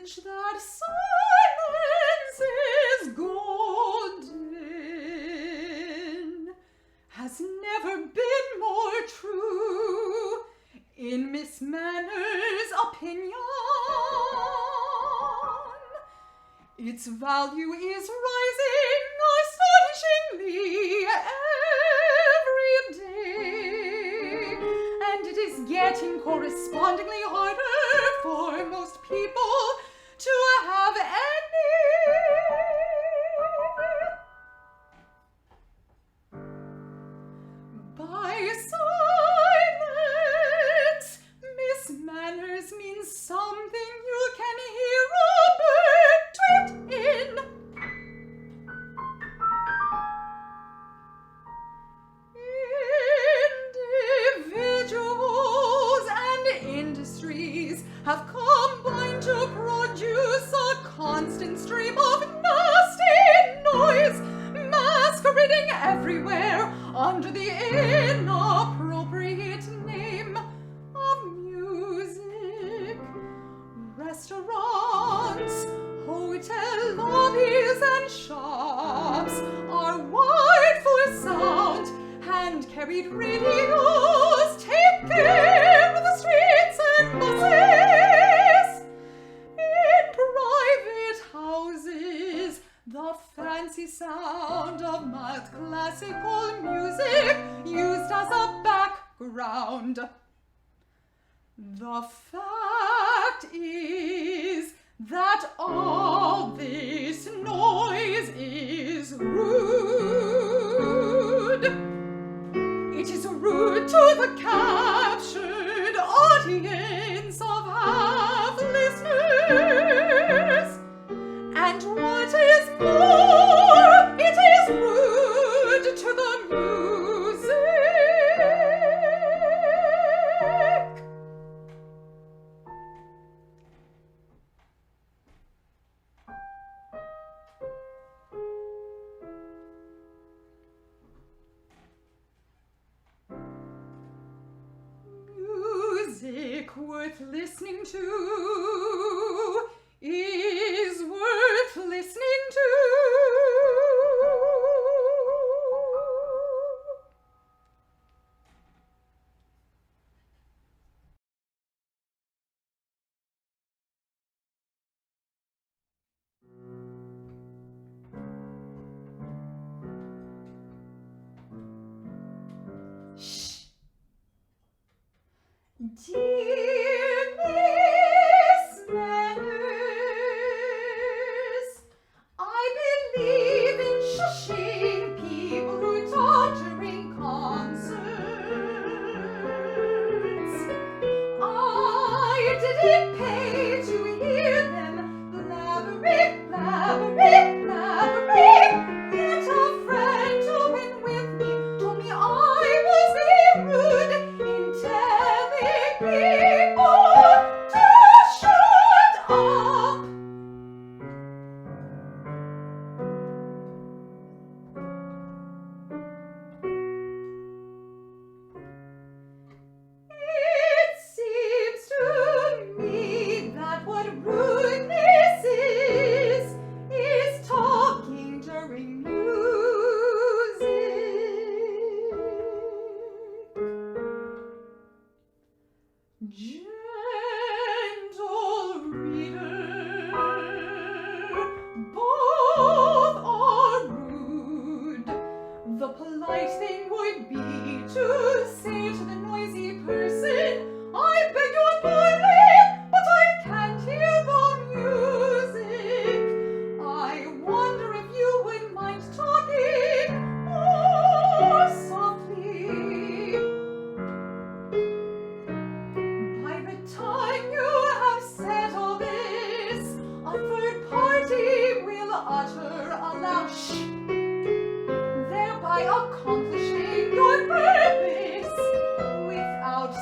knowledge that silence is golden has never been more true in Miss Manners' opinion. Its value is rising astonishingly every day, and it is getting correspondingly harder for most people to have any. By silence, Miss Manners means something you can hear a bird twit in. Individuals and industries have combined to produce a constant stream of nasty noise, masquerading everywhere under the inappropriate name of music. Restaurants, hotel lobbies, and shops are wired for sound. Hand-carried radios take care of the streets and buses. In private houses, the fancy sound of mild classical music used as a background. The fact is that all this noise is rude. It is rude to the captured audience of half-listeners. And what is more, it is rude to the music. Music worth listening to is worth listening to. Shh. Dear Miss Manners, I believe in shushing people who talk during concerts. I didn't pay to hear them blabbering, blabbering, blabbering. Yet a friend who went with me told me I was being rude in telling people to shut up. It seems to me that what rudeness is talking during music. Gentle reader, both are rude. The polite thing would be to say to the noisy person, I beg your pardon, but I can't hear the music. I wonder if you would mind talking more softly. By the time you have said all this, a third party will utter a loud shh, thereby accomplishing your purpose without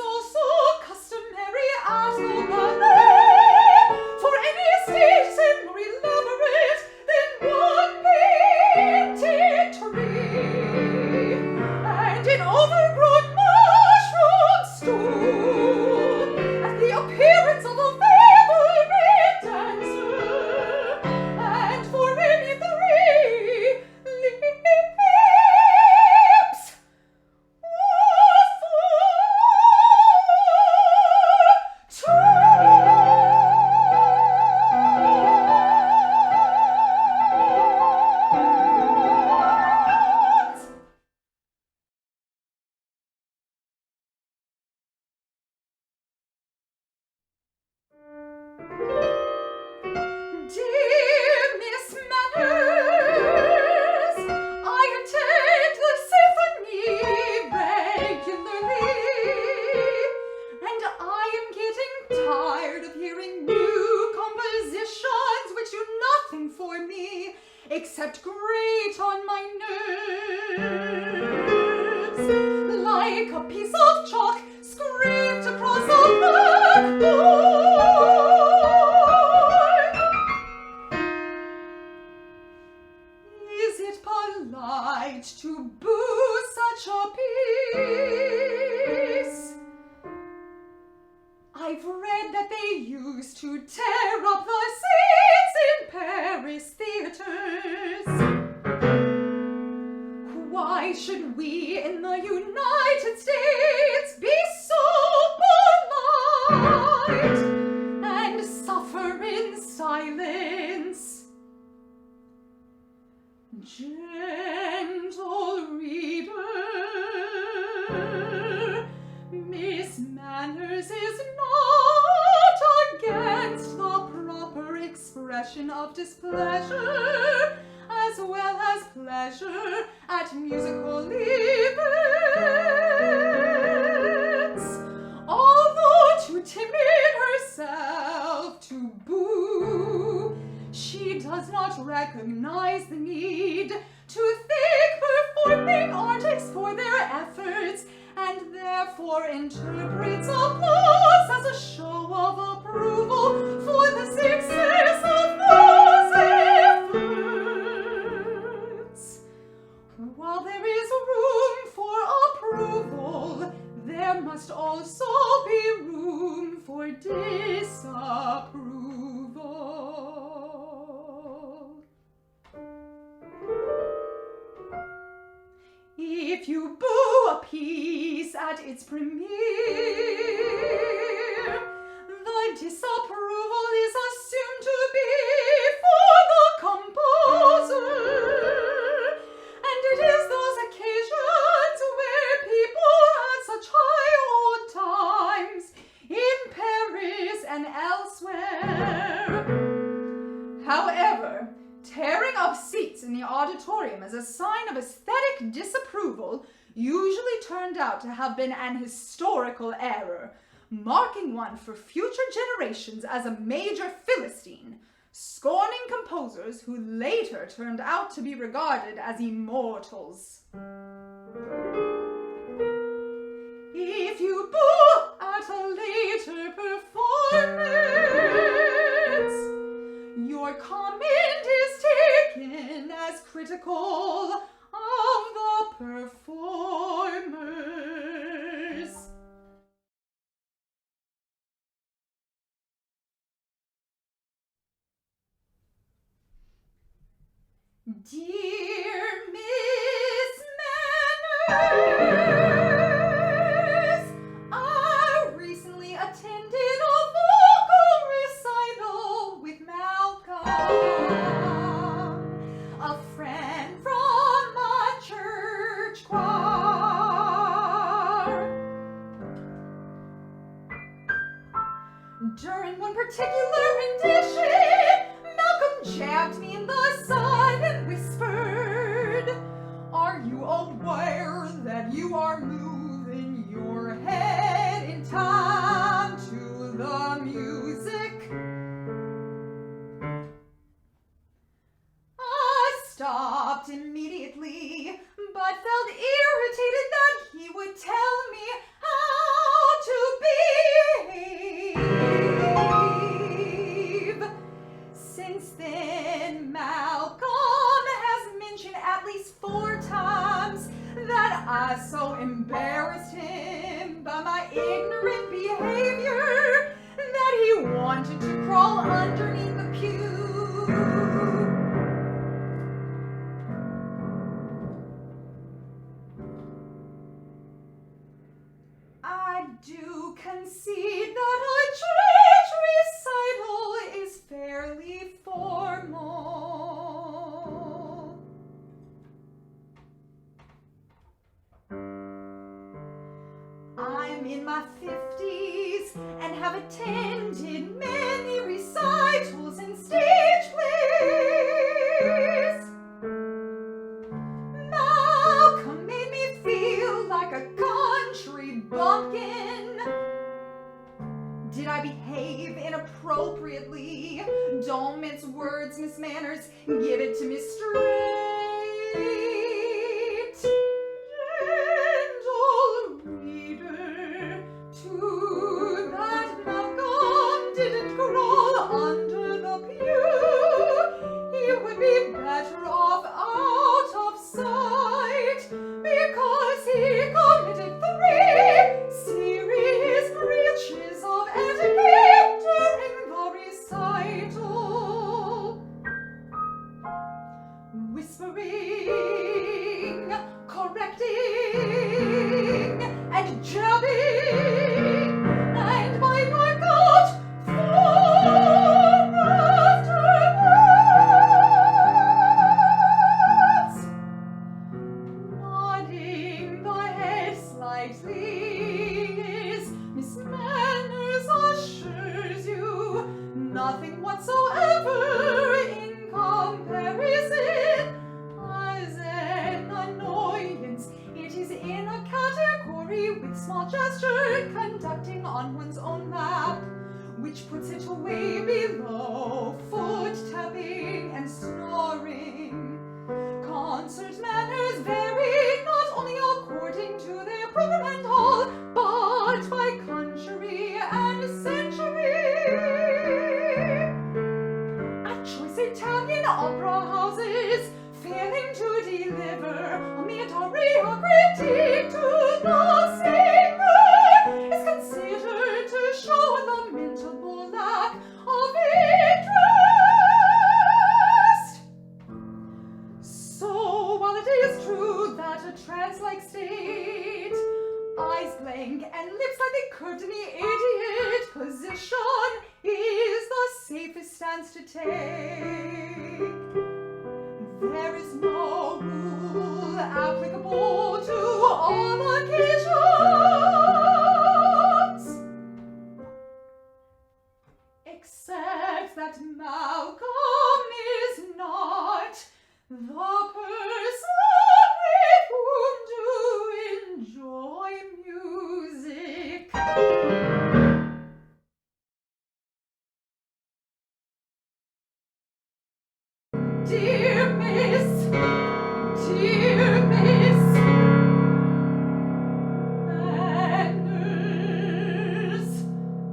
also customary at the ballet for any station more elaborate than one painted tree, and an overgrown mushroom stool at the appearance of a favorite dancer, and for any three lips. Dear Miss Manners, I attend the symphony regularly, and I am getting tired of hearing new compositions which do nothing for me except grate on my nerves, like a piece of chalk scraped across a blackboard. Is it polite to boo such a piece? I've read that they used to tear up the seats in Paris theaters. Why should we in the United States be so polite and suffer in silence? Gentle reader, Miss Manners is not against the proper expression of displeasure, as well as pleasure at musical events, although too timid herself to boo. She does not recognize the need to thank performing artists for their efforts, and therefore interprets applause as a show of approval for the success of those efforts. While there is room for approval, there must also be room for disapproval. If you boo a piece at its premiere, the disapproval is assumed to be for the composer, and it is those occasions where people had such high old times in Paris and elsewhere. However, tearing up seats in the auditorium as a sign of aesthetic disapproval usually turned out to have been an historical error, marking one for future generations as a major Philistine, scorning composers who later turned out to be regarded as immortals. If you boo at a later performance, your comment is taken as critical of the performers. Dear Miss Manners, I recently attended a vocal recital with Malcolm, a friend from my church choir. During one particular rendition, Malcolm jabbed me in the side and whispered, "Are you aware that you are moving your head in time to the music?" I stopped immediately, but felt irritated that he would tell me how to wanted to crawl underneath the pew. I do concede that a church recital is fairly formal. I'm in my 50s and have attended many recitals and stage plays. Malcolm made me feel like a country bumpkin. Did I behave inappropriately? Don't mince words, Miss Manners. Give it to me straight. Gentle reader, to that Malcolm didn't crawl under the pew. He would be better off out of sight, because he committed 3 serious breaches of etiquette during the recital. Whispering, correcting, and jabbing, and by knockout, form afterwards. Nodding the head slightly is, Miss Manners assures you, nothing whatsoever in comparison. As an annoyance, it is in a category with small gesture conducting on one's own lap, which puts it way below foot tapping and snoring. Concert manners vary not only according to their program and all, but by country and century. At choice Italian opera houses, failing to deliver a meteoric critique to the singer is considered to show a lamentable lack of interest. So while it is true that a trance-like state, eyes blank and lips slightly curved in the idiot position, is the safest stance to take, there is no rule applicable to all occasions, except that Malcolm is not the person with whom to enjoy music. Dear Miss Manners,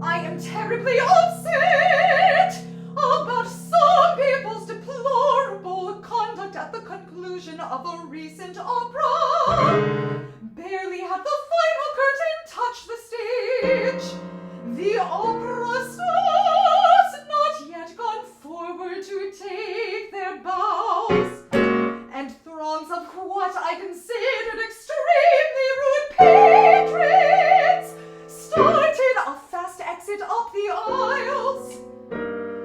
I am terribly upset about some people's deplorable conduct at the conclusion of a recent opera. Barely had the final curtain touched the stage, the opera stars not yet gone forward to take their bows, and throngs of what I considered extremely rude patrons started a fast exit up the aisles,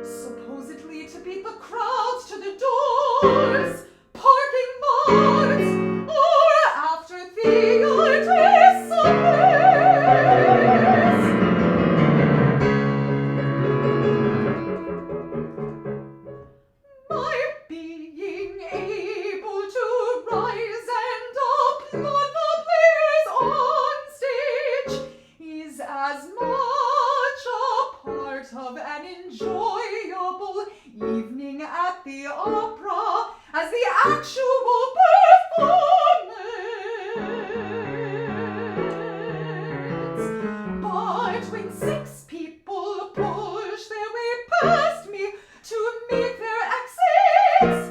supposedly to beat the crowds to the doors, parking lots, or after theater suppers. My being able to rise and applaud the players on stage is as much a part of an enjoyable evening at the opera as the actual performance. But when 6 people push their way past me to make their exits,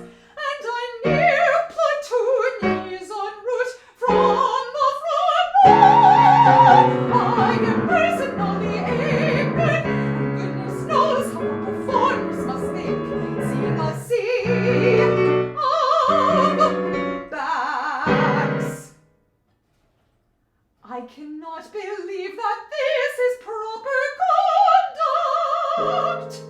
and I near platoonies en route from the front door, I am personally angered, and goodness knows act.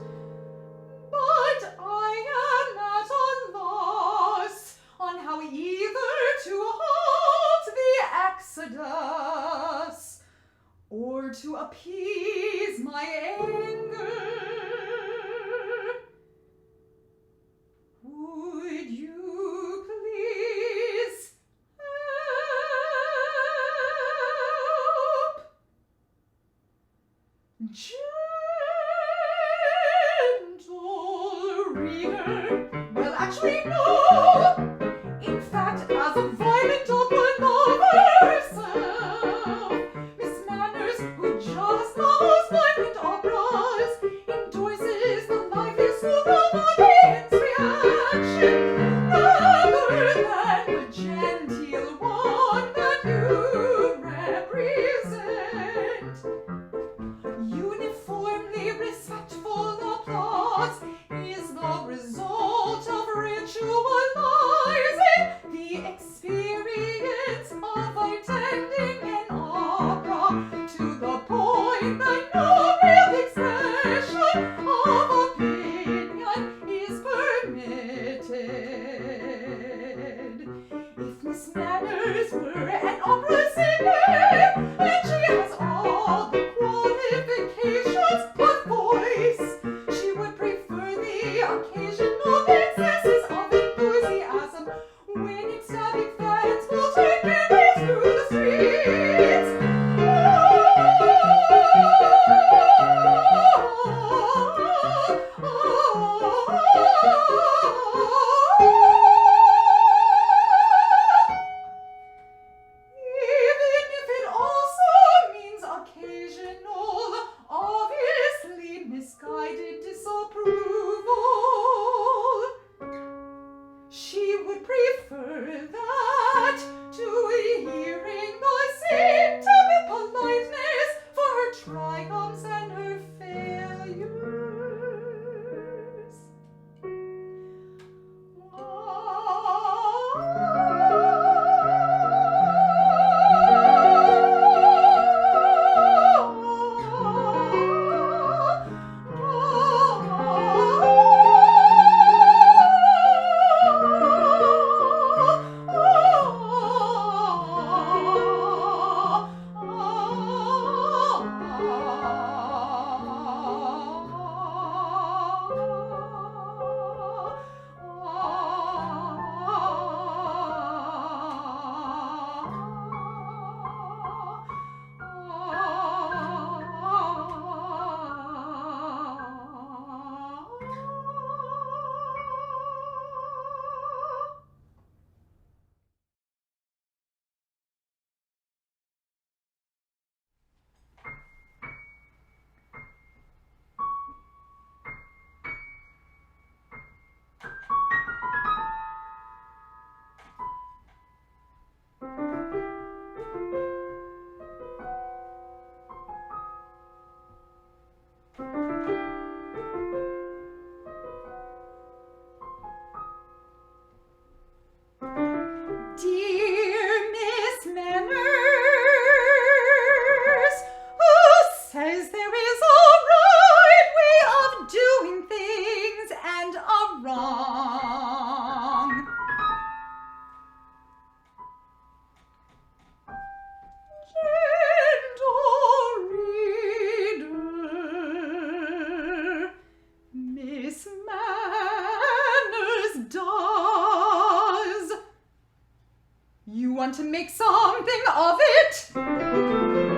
But I am at a loss on how either to halt the exodus or to appease my anger. Would you please help? Gentle reader. Well, actually, no. In fact, as a violent opera lover herself, Miss Manners, who just loves violent operas, endorses the lively school of audience reaction rather than the genteel one that you represent. Uniformly respectful applause is the result of ritualizing the experience of attending an opera to the point that no real expression of opinion is permitted. If Miss Manners were an opera singer, and she has all the qualifications but voice, she would prefer the occasional excesses of enthusiasm when ecstatic fans will take it through the streets. Even if it also means occasional, obviously misguided disapproval, she would prefer that to hearing the same timid politeness for her triumphs and her failures. Dear Miss Manners, who says there is a right way of doing things and a wrong? Gentle reader, Miss Manners does. You want to make something of it?